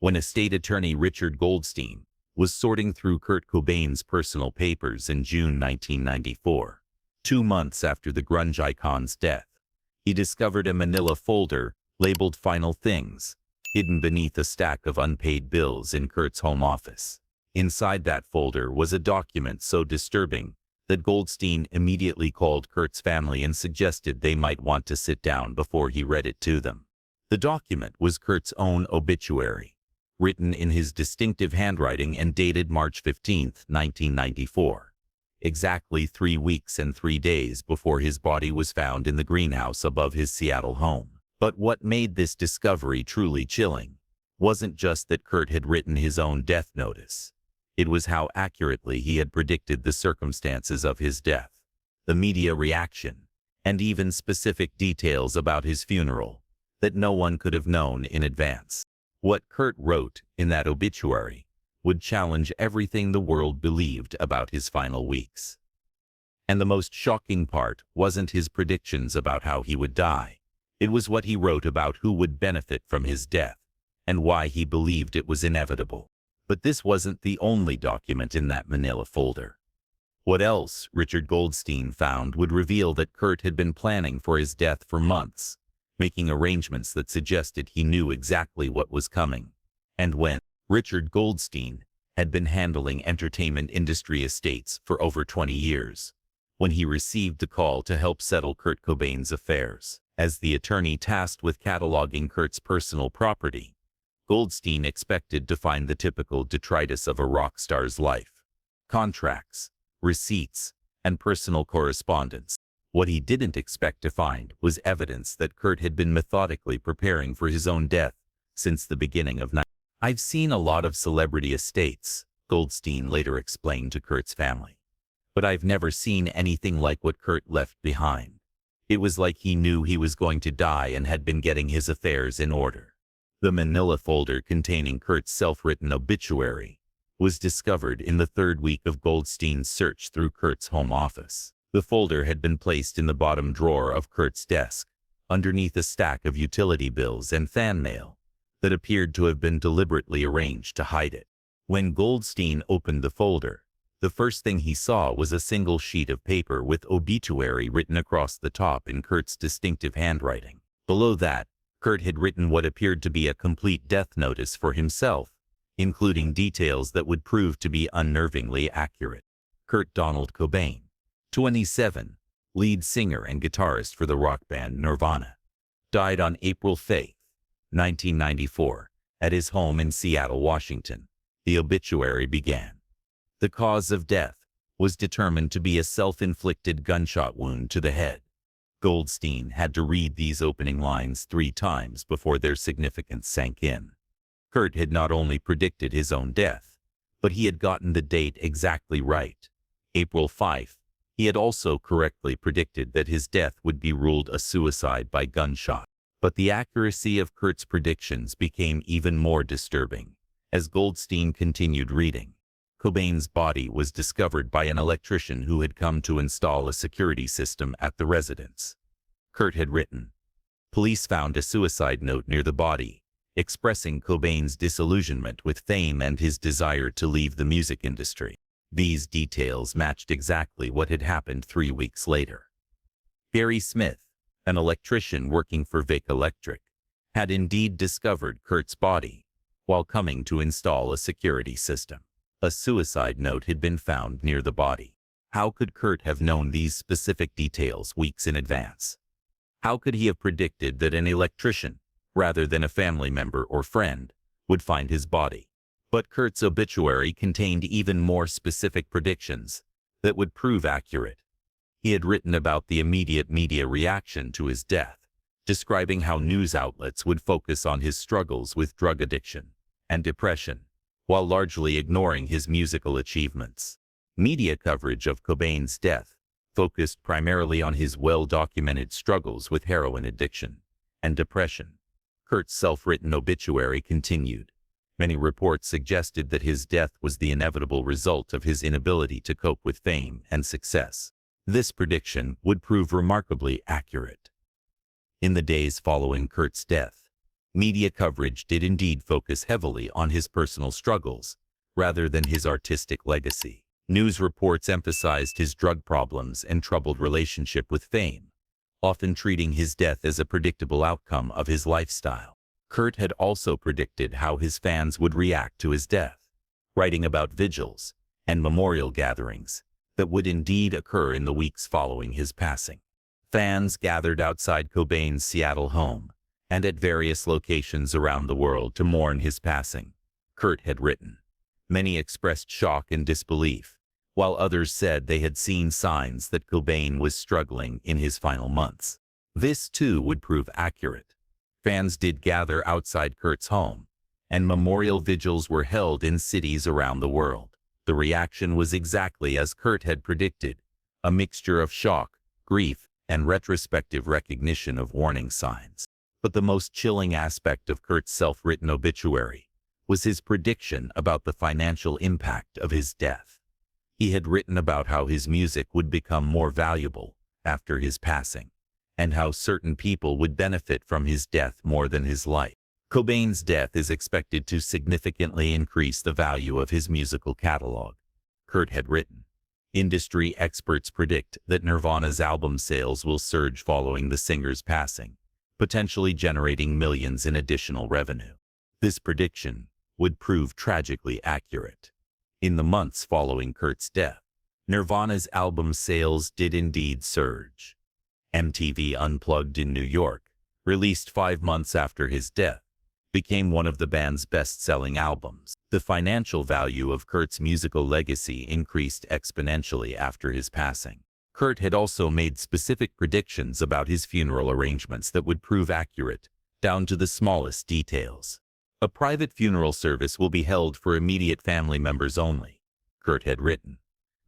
when estate attorney Richard Goldstein was sorting through Kurt Cobain's personal papers in June 1994. 2 months after the grunge icon's death, he discovered a manila folder labeled Final Things, hidden beneath a stack of unpaid bills in Kurt's home office. Inside that folder was a document so disturbing that Goldstein immediately called Kurt's family and suggested they might want to sit down before he read it to them. The document was Kurt's own obituary, written in his distinctive handwriting and dated March 15, 1994, exactly 3 weeks and 3 days before his body was found in the greenhouse above his Seattle home. But what made this discovery truly chilling wasn't just that Kurt had written his own death notice. It was how accurately he had predicted the circumstances of his death, the media reaction, and even specific details about his funeral that no one could have known in advance. What Kurt wrote in that obituary would challenge everything the world believed about his final weeks. And the most shocking part wasn't his predictions about how he would die. It was what he wrote about who would benefit from his death and why he believed it was inevitable. But this wasn't the only document in that manila folder. What else Richard Goldstein found would reveal that Kurt had been planning for his death for months, making arrangements that suggested he knew exactly what was coming and when. Richard Goldstein had been handling entertainment industry estates for over 20 years when he received a call to help settle Kurt Cobain's affairs. As the attorney tasked with cataloging Kurt's personal property, Goldstein expected to find the typical detritus of a rock star's life: contracts, receipts, and personal correspondence. What he didn't expect to find was evidence that Kurt had been methodically preparing for his own death since the beginning of night. "I've seen a lot of celebrity estates," Goldstein later explained to Kurt's family, "but I've never seen anything like what Kurt left behind. It was like he knew he was going to die and had been getting his affairs in order." The manila folder containing Kurt's self-written obituary was discovered in the 3rd week of Goldstein's search through Kurt's home office. The folder had been placed in the bottom drawer of Kurt's desk, underneath a stack of utility bills and fan mail that appeared to have been deliberately arranged to hide it. When Goldstein opened the folder, the first thing he saw was a single sheet of paper with obituary written across the top in Kurt's distinctive handwriting. Below that, Kurt had written what appeared to be a complete death notice for himself, including details that would prove to be unnervingly accurate. Kurt Donald Cobain, 27, lead singer and guitarist for the rock band Nirvana, died on April 5, 1994, at his home in Seattle, Washington. The obituary began. The cause of death was determined to be a self-inflicted gunshot wound to the head. Goldstein had to read these opening lines 3 times before their significance sank in. Kurt had not only predicted his own death, but he had gotten the date exactly right, April 5. He had also correctly predicted that his death would be ruled a suicide by gunshot. But the accuracy of Kurt's predictions became even more disturbing as Goldstein continued reading. Cobain's body was discovered by an electrician who had come to install a security system at the residence. Kurt had written, "Police found a suicide note near the body, expressing Cobain's disillusionment with fame and his desire to leave the music industry." These details matched exactly what had happened 3 weeks later. Barry Smith, an electrician working for Vic Electric, had indeed discovered Kurt's body while coming to install a security system. A suicide note had been found near the body. How could Kurt have known these specific details weeks in advance? How could he have predicted that an electrician, rather than a family member or friend, would find his body? But Kurt's obituary contained even more specific predictions that would prove accurate. He had written about the immediate media reaction to his death, describing how news outlets would focus on his struggles with drug addiction and depression, while largely ignoring his musical achievements. Media coverage of Cobain's death focused primarily on his well-documented struggles with heroin addiction and depression. Kurt's self-written obituary continued. Many reports suggested that his death was the inevitable result of his inability to cope with fame and success. This prediction would prove remarkably accurate. In the days following Kurt's death, Media coverage did indeed focus heavily on his personal struggles, rather than his artistic legacy. News reports emphasized his drug problems and troubled relationship with fame, often treating his death as a predictable outcome of his lifestyle. Kurt had also predicted how his fans would react to his death, writing about vigils and memorial gatherings that would indeed occur in the weeks following his passing. Fans gathered outside Cobain's Seattle home and at various locations around the world to mourn his passing, Kurt had written. Many expressed shock and disbelief, while others said they had seen signs that Cobain was struggling in his final months. This, too, would prove accurate. Fans did gather outside Kurt's home, and memorial vigils were held in cities around the world. The reaction was exactly as Kurt had predicted, a mixture of shock, grief, and retrospective recognition of warning signs. But the most chilling aspect of Kurt's self-written obituary was his prediction about the financial impact of his death. He had written about how his music would become more valuable after his passing, and how certain people would benefit from his death more than his life. Cobain's death is expected to significantly increase the value of his musical catalog, Kurt had written. Industry experts predict that Nirvana's album sales will surge following the singer's passing, potentially generating millions in additional revenue. This prediction would prove tragically accurate. In the months following Kurt's death, Nirvana's album sales did indeed surge. MTV Unplugged in New York, released 5 months after his death, became one of the band's best-selling albums. The financial value of Kurt's musical legacy increased exponentially after his passing. Kurt had also made specific predictions about his funeral arrangements that would prove accurate, down to the smallest details. A private funeral service will be held for immediate family members only, Kurt had written.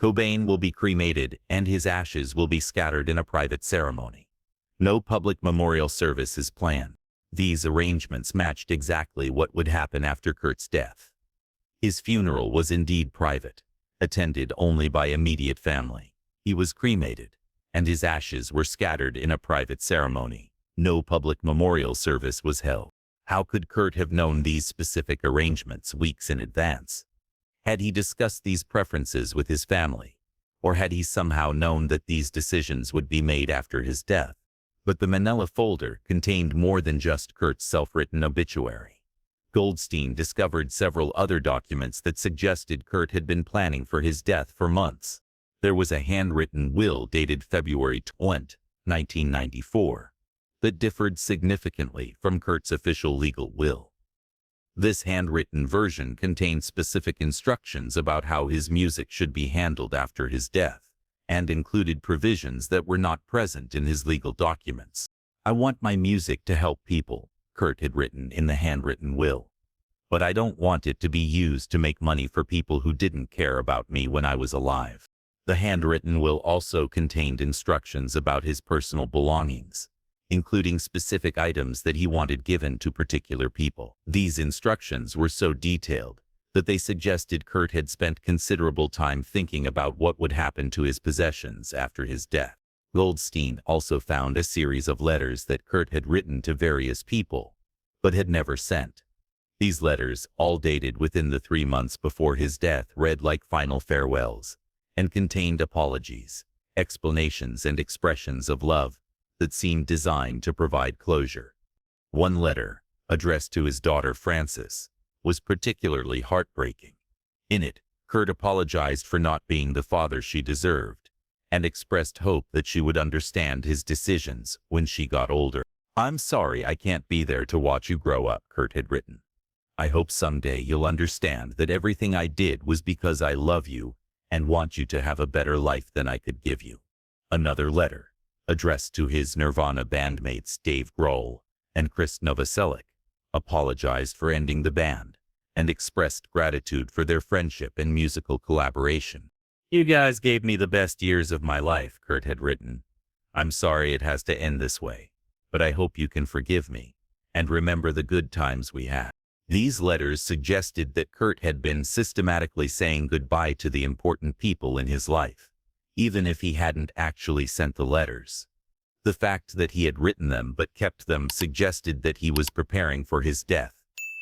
Cobain will be cremated and his ashes will be scattered in a private ceremony. No public memorial service is planned. These arrangements matched exactly what would happen after Kurt's death. His funeral was indeed private, attended only by immediate family. He was cremated, and his ashes were scattered in a private ceremony. No public memorial service was held. How could Kurt have known these specific arrangements weeks in advance? Had he discussed these preferences with his family, or had he somehow known that these decisions would be made after his death? But the manila folder contained more than just Kurt's self-written obituary. Goldstein discovered several other documents that suggested Kurt had been planning for his death for months. There was a handwritten will dated February 20, 1994, that differed significantly from Kurt's official legal will. This handwritten version contained specific instructions about how his music should be handled after his death, and included provisions that were not present in his legal documents. "I want my music to help people," Kurt had written in the handwritten will. "But I don't want it to be used to make money for people who didn't care about me when I was alive." The handwritten will also contained instructions about his personal belongings, including specific items that he wanted given to particular people. These instructions were so detailed that they suggested Kurt had spent considerable time thinking about what would happen to his possessions after his death. Goldstein also found a series of letters that Kurt had written to various people, but had never sent. These letters, all dated within the 3 months before his death, read like final farewells, and contained apologies, explanations, and expressions of love that seemed designed to provide closure. One letter, addressed to his daughter Frances, was particularly heartbreaking. In it, Kurt apologized for not being the father she deserved, and expressed hope that she would understand his decisions when she got older. "I'm sorry I can't be there to watch you grow up," Kurt had written. "I hope someday you'll understand that everything I did was because I love you and want you to have a better life than I could give you." Another letter, addressed to his Nirvana bandmates Dave Grohl and Chris Novoselic, apologized for ending the band and expressed gratitude for their friendship and musical collaboration. "You guys gave me the best years of my life," Kurt had written. "I'm sorry it has to end this way, but I hope you can forgive me and remember the good times we had." These letters suggested that Kurt had been systematically saying goodbye to the important people in his life, even if he hadn't actually sent the letters. The fact that he had written them but kept them suggested that he was preparing for his death,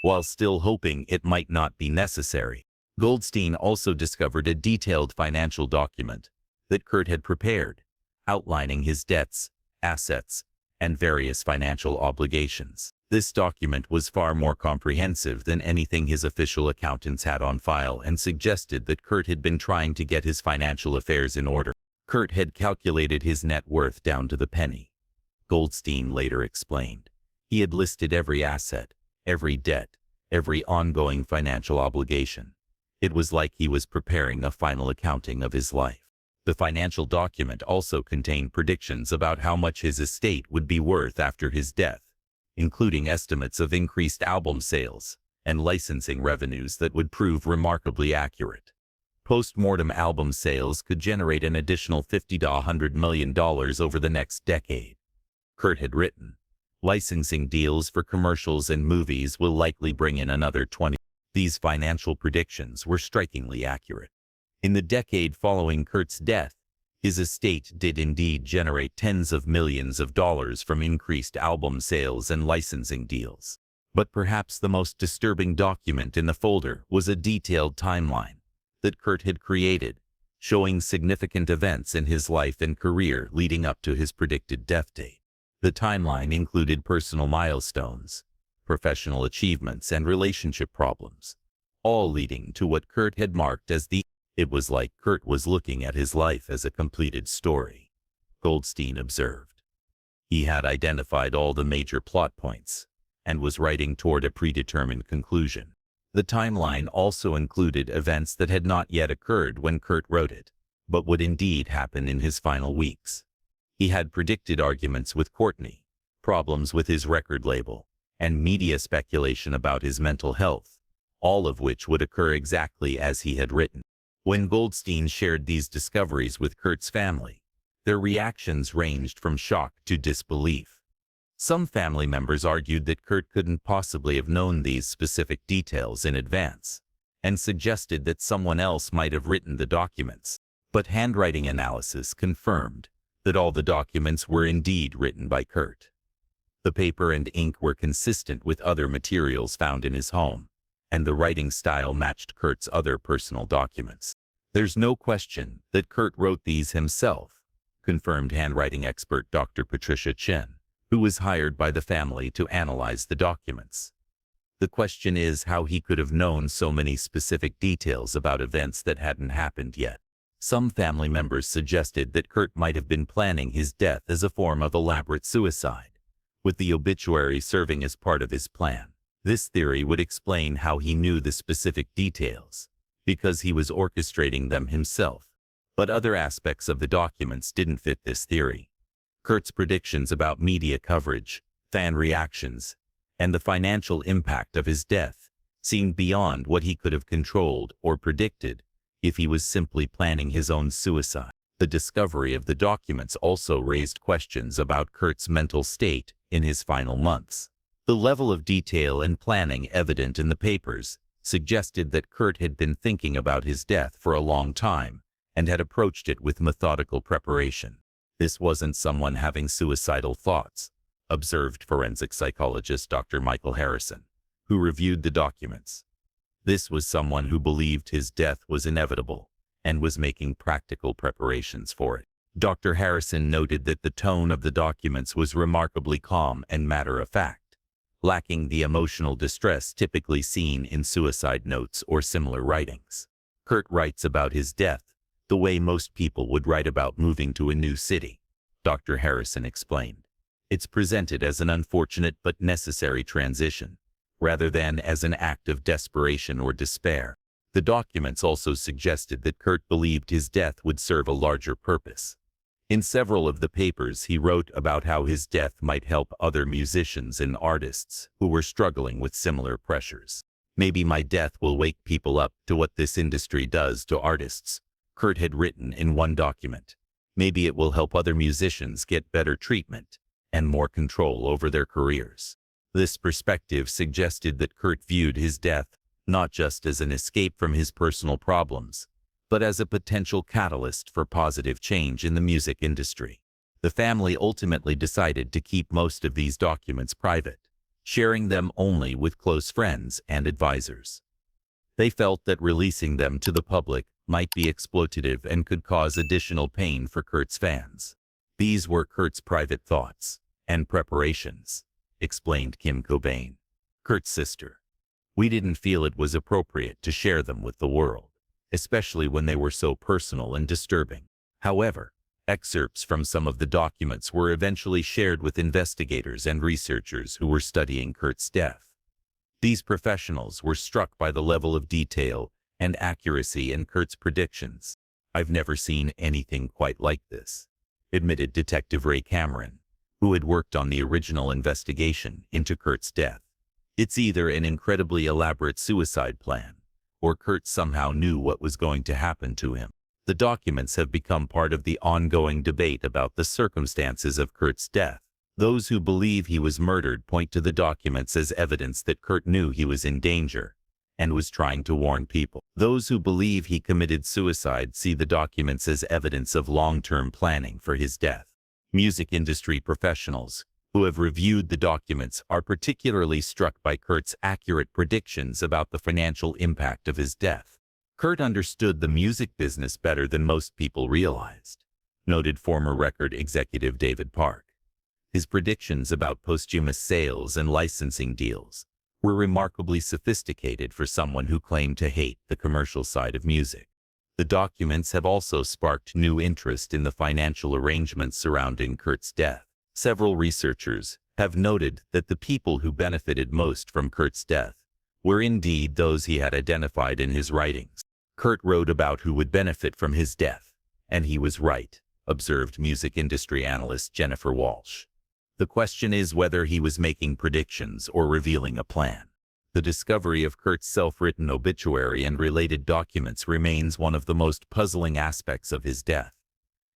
while still hoping it might not be necessary. Goldstein also discovered a detailed financial document that Kurt had prepared, outlining his debts, assets, and various financial obligations. This document was far more comprehensive than anything his official accountants had on file and suggested that Kurt had been trying to get his financial affairs in order. Kurt had calculated his net worth down to the penny. Goldstein later explained. He had listed every asset, every debt, every ongoing financial obligation. It was like he was preparing a final accounting of his life. The financial document also contained predictions about how much his estate would be worth after his death, including estimates of increased album sales and licensing revenues that would prove remarkably accurate. Post-mortem album sales could generate an additional $50 to $100 million over the next decade. Kurt had written, licensing deals for commercials and movies will likely bring in another 20. These financial predictions were strikingly accurate. In the decade following Kurt's death, his estate did indeed generate tens of millions of dollars from increased album sales and licensing deals. But perhaps the most disturbing document in the folder was a detailed timeline that Kurt had created, showing significant events in his life and career leading up to his predicted death date. The timeline included personal milestones, professional achievements, and relationship problems, all leading to what Kurt had marked as the It was like Kurt was looking at his life as a completed story, Goldstein observed. He had identified all the major plot points and was writing toward a predetermined conclusion. The timeline also included events that had not yet occurred when Kurt wrote it, but would indeed happen in his final weeks. He had predicted arguments with Courtney, problems with his record label, and media speculation about his mental health, all of which would occur exactly as he had written. When Goldstein shared these discoveries with Kurt's family, their reactions ranged from shock to disbelief. Some family members argued that Kurt couldn't possibly have known these specific details in advance, and suggested that someone else might have written the documents. But handwriting analysis confirmed that all the documents were indeed written by Kurt. The paper and ink were consistent with other materials found in his home, and the writing style matched Kurt's other personal documents. There's no question that Kurt wrote these himself, confirmed handwriting expert Dr. Patricia Chen, who was hired by the family to analyze the documents. The question is how he could have known so many specific details about events that hadn't happened yet. Some family members suggested that Kurt might have been planning his death as a form of elaborate suicide, with the obituary serving as part of his plan. This theory would explain how he knew the specific details, because he was orchestrating them himself. But other aspects of the documents didn't fit this theory. Kurt's predictions about media coverage, fan reactions, and the financial impact of his death seemed beyond what he could have controlled or predicted if he was simply planning his own suicide. The discovery of the documents also raised questions about Kurt's mental state in his final months. The level of detail and planning evident in the papers suggested that Kurt had been thinking about his death for a long time and had approached it with methodical preparation. This wasn't someone having suicidal thoughts, observed forensic psychologist Dr. Michael Harrison, who reviewed the documents. This was someone who believed his death was inevitable and was making practical preparations for it. Dr. Harrison noted that the tone of the documents was remarkably calm and matter-of-fact, lacking the emotional distress typically seen in suicide notes or similar writings. Kurt writes about his death the way most people would write about moving to a new city, Dr. Harrison explained. It's presented as an unfortunate but necessary transition, rather than as an act of desperation or despair. The documents also suggested that Kurt believed his death would serve a larger purpose. In several of the papers, he wrote about how his death might help other musicians and artists who were struggling with similar pressures. Maybe my death will wake people up to what this industry does to artists, Kurt had written in one document. Maybe it will help other musicians get better treatment and more control over their careers. This perspective suggested that Kurt viewed his death not just as an escape from his personal problems, but as a potential catalyst for positive change in the music industry. The family ultimately decided to keep most of these documents private, sharing them only with close friends and advisors. They felt that releasing them to the public might be exploitative and could cause additional pain for Kurt's fans. These were Kurt's private thoughts and preparations, explained Kim Cobain, Kurt's sister. We didn't feel it was appropriate to share them with the world, especially when they were so personal and disturbing. However, excerpts from some of the documents were eventually shared with investigators and researchers who were studying Kurt's death. These professionals were struck by the level of detail and accuracy in Kurt's predictions. "I've never seen anything quite like this," admitted Detective Ray Cameron, who had worked on the original investigation into Kurt's death. "It's either an incredibly elaborate suicide plan, or Kurt somehow knew what was going to happen to him." The documents have become part of the ongoing debate about the circumstances of Kurt's death. Those who believe he was murdered point to the documents as evidence that Kurt knew he was in danger and was trying to warn people. Those who believe he committed suicide see the documents as evidence of long-term planning for his death. Music industry professionals who have reviewed the documents are particularly struck by Kurt's accurate predictions about the financial impact of his death. "Kurt understood the music business better than most people realized," noted former record executive David Park. His predictions about posthumous sales and licensing deals were remarkably sophisticated for someone who claimed to hate the commercial side of music. The documents have also sparked new interest in the financial arrangements surrounding Kurt's death. Several researchers have noted that the people who benefited most from Kurt's death were indeed those he had identified in his writings. "Kurt wrote about who would benefit from his death, and he was right," observed music industry analyst Jennifer Walsh. "The question is whether he was making predictions or revealing a plan." The discovery of Kurt's self-written obituary and related documents remains one of the most puzzling aspects of his death.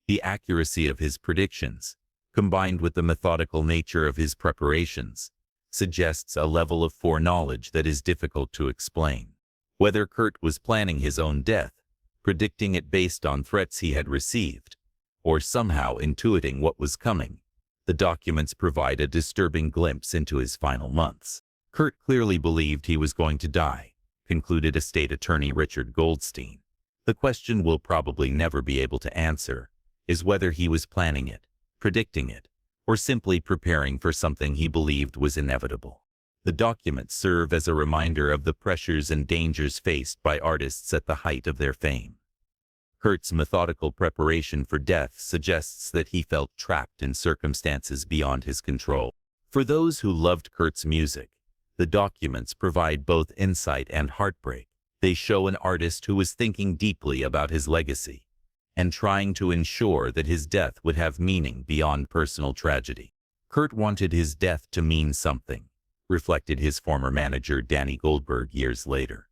The accuracy of his predictions, combined with the methodical nature of his preparations, suggests a level of foreknowledge that is difficult to explain. Whether Kurt was planning his own death, predicting it based on threats he had received, or somehow intuiting what was coming, the documents provide a disturbing glimpse into his final months. "Kurt clearly believed he was going to die," concluded estate attorney Richard Goldstein. "The question we'll probably never be able to answer is whether he was planning it, predicting it, or simply preparing for something he believed was inevitable." The documents serve as a reminder of the pressures and dangers faced by artists at the height of their fame. Kurt's methodical preparation for death suggests that he felt trapped in circumstances beyond his control. For those who loved Kurt's music, the documents provide both insight and heartbreak. They show an artist who was thinking deeply about his legacy and trying to ensure that his death would have meaning beyond personal tragedy. "Kurt wanted his death to mean something," reflected his former manager Danny Goldberg years later.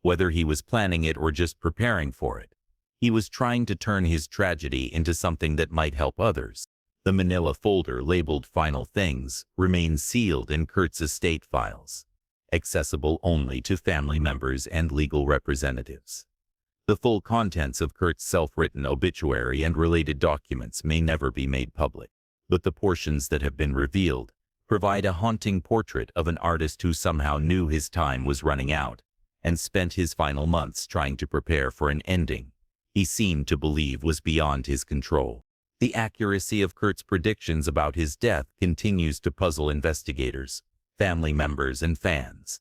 "Whether he was planning it or just preparing for it, he was trying to turn his tragedy into something that might help others." The manila folder labeled "Final Things" remains sealed in Kurt's estate files, accessible only to family members and legal representatives. The full contents of Kurt's self-written obituary and related documents may never be made public, but the portions that have been revealed provide a haunting portrait of an artist who somehow knew his time was running out and spent his final months trying to prepare for an ending he seemed to believe was beyond his control. The accuracy of Kurt's predictions about his death continues to puzzle investigators, family members, and fans.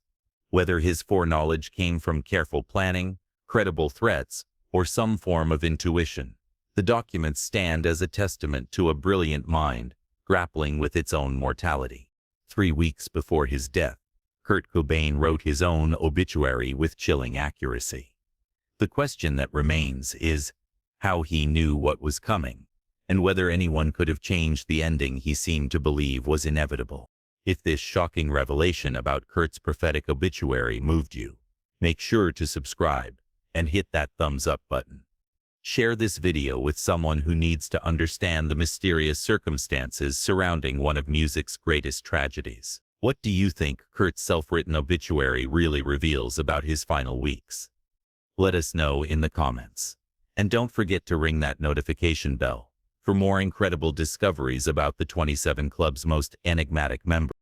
Whether his foreknowledge came from careful planning, credible threats, or some form of intuition, the documents stand as a testament to a brilliant mind grappling with its own mortality. 3 weeks before his death, Kurt Cobain wrote his own obituary with chilling accuracy. The question that remains is how he knew what was coming, and whether anyone could have changed the ending he seemed to believe was inevitable. If this shocking revelation about Kurt's prophetic obituary moved you, make sure to subscribe and hit that thumbs up button. Share this video with someone who needs to understand the mysterious circumstances surrounding one of music's greatest tragedies. What do you think Kurt's self-written obituary really reveals about his final weeks? Let us know in the comments. And don't forget to ring that notification bell for more incredible discoveries about the 27 Club's most enigmatic members.